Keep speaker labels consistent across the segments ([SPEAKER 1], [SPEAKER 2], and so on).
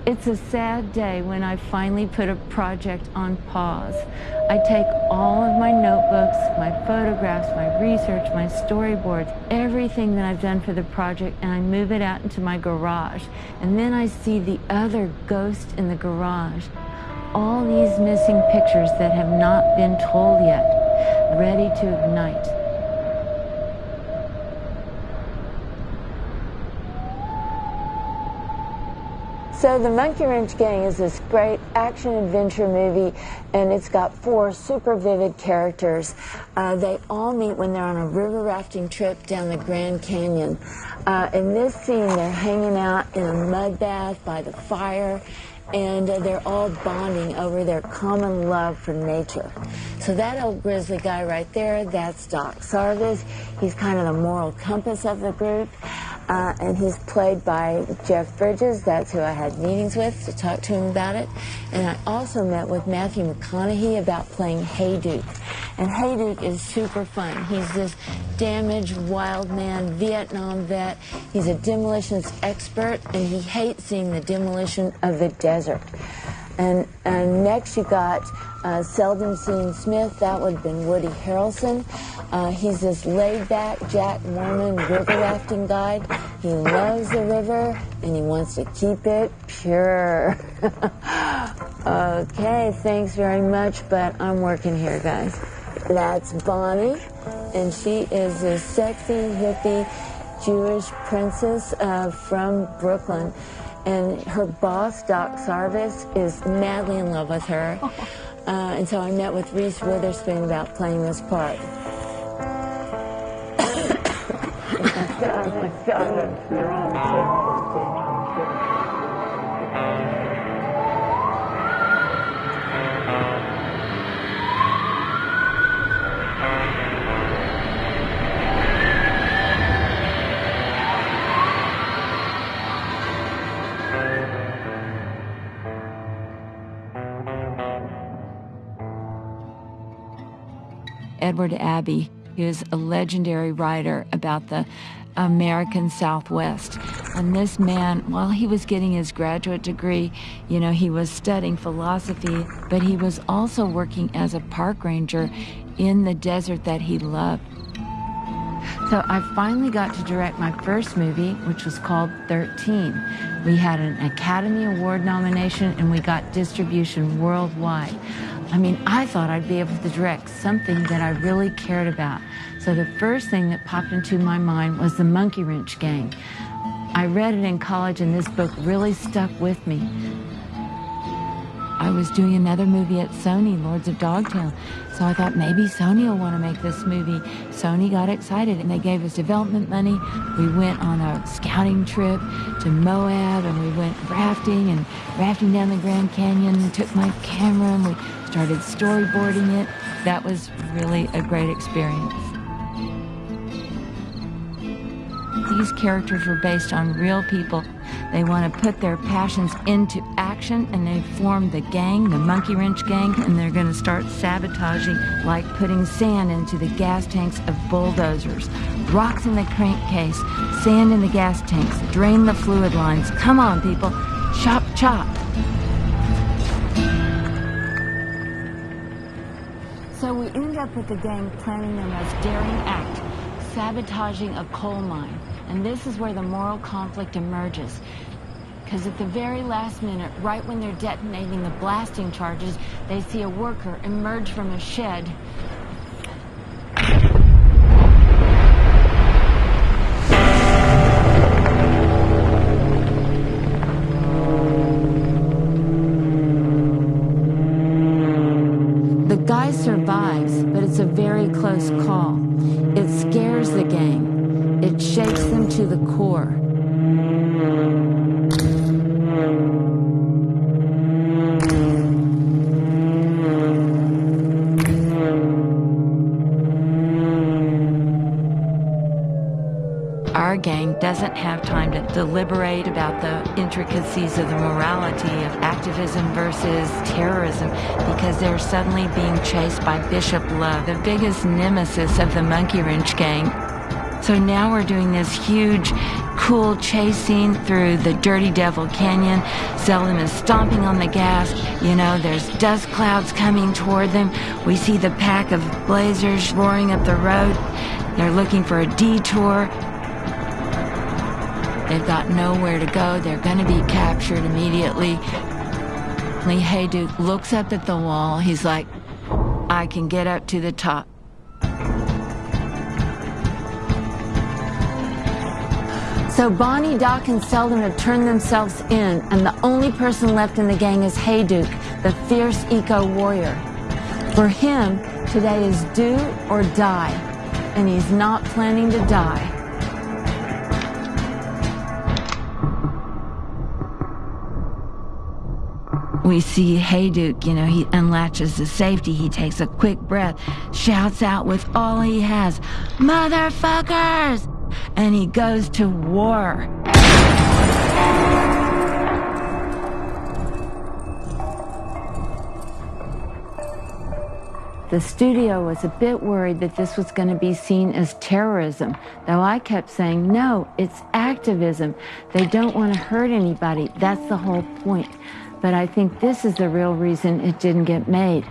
[SPEAKER 1] It's a sad day when I finally put a project on pause. I take all of my notebooks, my photographs, my research, my storyboards, everything that I've done for the project, and I move it out into my garage. And then I see the other ghost in the garage. All these missing pictures that have not been told yet, ready to ignite. So The Monkey Wrench Gang is this great action-adventure movie, and it's got 4 super vivid characters. They all meet when they're on a river rafting trip down the Grand Canyon. In this scene, they're hanging out in a mud bath by the fire, and they're all bonding over their common love for nature. So that old grizzly guy right there, that's Doc Sarvis. He's kind of the moral compass of the group. And he's played by Jeff Bridges. That's who I had meetings with to talk to him about it. And I also met with Matthew McConaughey about playing Hayduke. And Hayduke is super fun. He's this damaged wild man, Vietnam vet. He's a demolitions expert, and he hates seeing the demolition of the desert. And next you got Seldom Seen Smith. That would have been Woody Harrelson. He's this laid-back Jack Mormon river rafting guide. He loves the river, and he wants to keep it pure. Okay, thanks very much, but I'm working here, guys. That's Bonnie, and she is a sexy, hippie, Jewish princess from Brooklyn. And her boss, Doc Sarvis, is madly in love with her. And so I met with Reese Witherspoon about playing this part. Oh my God. Edward Abbey, he was a legendary writer about the American Southwest. And this man, while he was getting his graduate degree, you know, he was studying philosophy, but he was also working as a park ranger in the desert that he loved. So I finally got to direct my first movie, which was called 13. We had an Academy Award nomination, and we got distribution worldwide. I mean, I thought I'd be able to direct something that I really cared about. So the first thing that popped into my mind was The Monkey Wrench Gang. I read it in college, and this book really stuck with me. I was doing another movie at Sony, Lords of Dogtown, so I thought maybe Sony will want to make this movie. Sony got excited, and they gave us development money. We went on a scouting trip to Moab, and we went rafting down the Grand Canyon, and took my camera, and we started storyboarding it. That was really a great experience. These characters were based on real people. They want to put their passions into action, and they formed the gang, the Monkey Wrench Gang, and they're going to start sabotaging, like putting sand into the gas tanks of bulldozers, rocks in the crankcase, sand in the gas tanks, drain the fluid lines. Come on, people, chop, chop. So we end up with the gang planning their most daring act, sabotaging a coal mine. And this is where the moral conflict emerges. Because at the very last minute, right when they're detonating the blasting charges, they see a worker emerge from a shed. The guy survives, but it's a very close call. It scares the gang. It shakes them to the core. Our gang doesn't have time to deliberate about the intricacies of the morality of activism versus terrorism, because they're suddenly being chased by Bishop Love, the biggest nemesis of the Monkey Wrench Gang. So now we're doing this huge, cool chase scene through the Dirty Devil Canyon. Seldom is stomping on the gas. You know, there's dust clouds coming toward them. We see the pack of blazers roaring up the road. They're looking for a detour. They've got nowhere to go. They're going to be captured immediately. Hayduke looks up at the wall. He's like, I can get up to the top. So Bonnie, Doc, and Seldom have turned themselves in, and the only person left in the gang is Hayduke, the fierce eco-warrior. For him, today is do or die, and he's not planning to die. We see Hayduke, you know, he unlatches the safety, he takes a quick breath, shouts out with all he has, "Motherfuckers!" And he goes to war. The studio was a bit worried that this was going to be seen as terrorism, though I kept saying, no, it's activism. They don't want to hurt anybody. That's the whole point. But I think this is the real reason it didn't get made.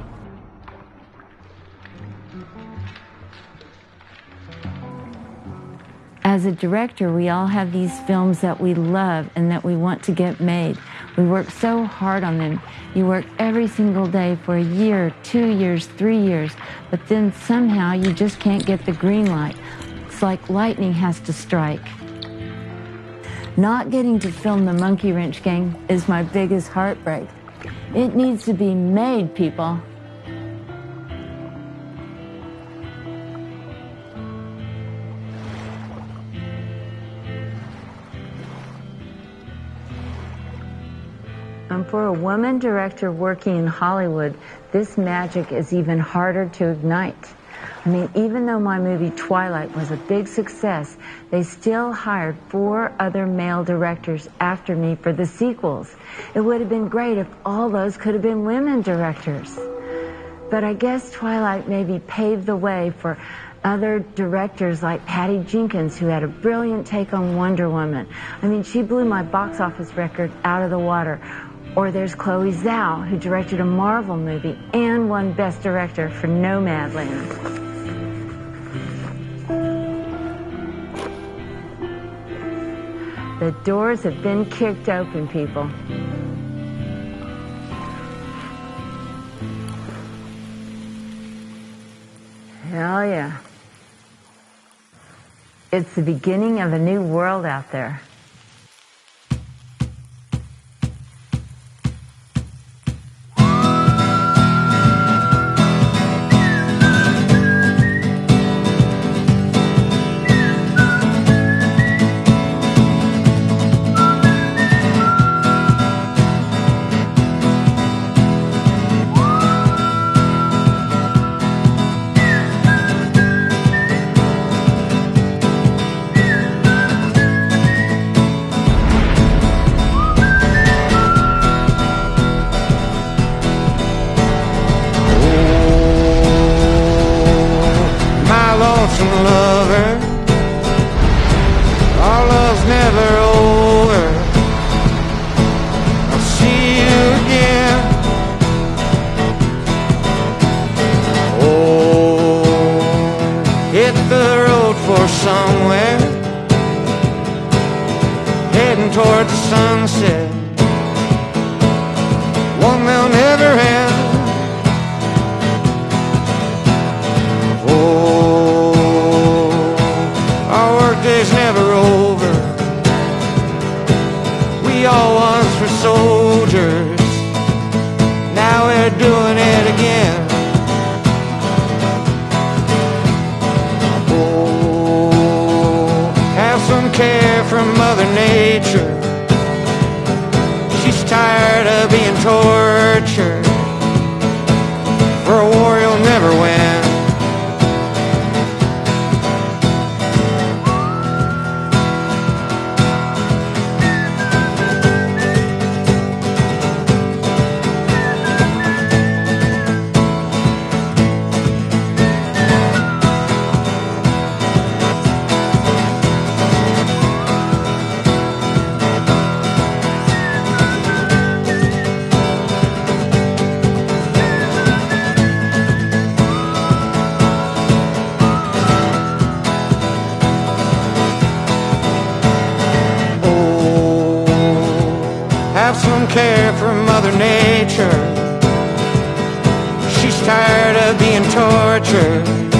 [SPEAKER 1] As a director, we all have these films that we love and that we want to get made. We work so hard on them. You work every single day for a year, 2 years, 3 years, but then somehow you just can't get the green light. It's like lightning has to strike. Not getting to film The Monkey Wrench Gang is my biggest heartbreak. It needs to be made, people. And for a woman director working in Hollywood, this magic is even harder to ignite. I mean, even though my movie Twilight was a big success, they still hired 4 other male directors after me for the sequels. It would have been great if all those could have been women directors. But I guess Twilight maybe paved the way for other directors like Patty Jenkins, who had a brilliant take on Wonder Woman. I mean, she blew my box office record out of the water. Or there's Chloe Zhao, who directed a Marvel movie and won Best Director for Nomadland. The doors have been kicked open, people. Hell yeah. It's the beginning of a new world out there.
[SPEAKER 2] Somewhere heading toward the sunset, one they'll never end. Oh, our workday's never over. We all once were soldiers, now we're doing it again. Care from Mother Nature. She's tired of being tortured for a war you'll never win. some care for Mother Nature. She's tired of being tortured.